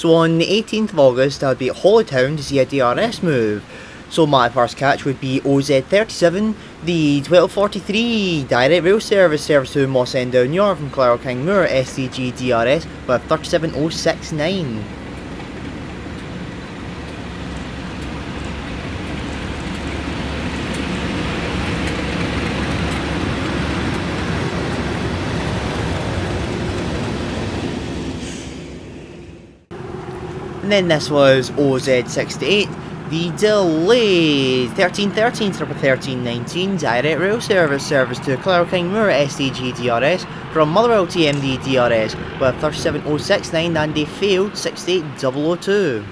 So on the 18th of August I'll be at Holytown to see a DRS move. So my first catch would be OZ37, the 1243 direct rail service to Mossend down York from Carlisle Kingmoor SCG DRS with 37069. And then this was OZ68, the delayed 1313 1319 direct rail service to Carlisle Kingmoor SCG DRS from Motherwell TMD DRS with 37069, and they failed 68002.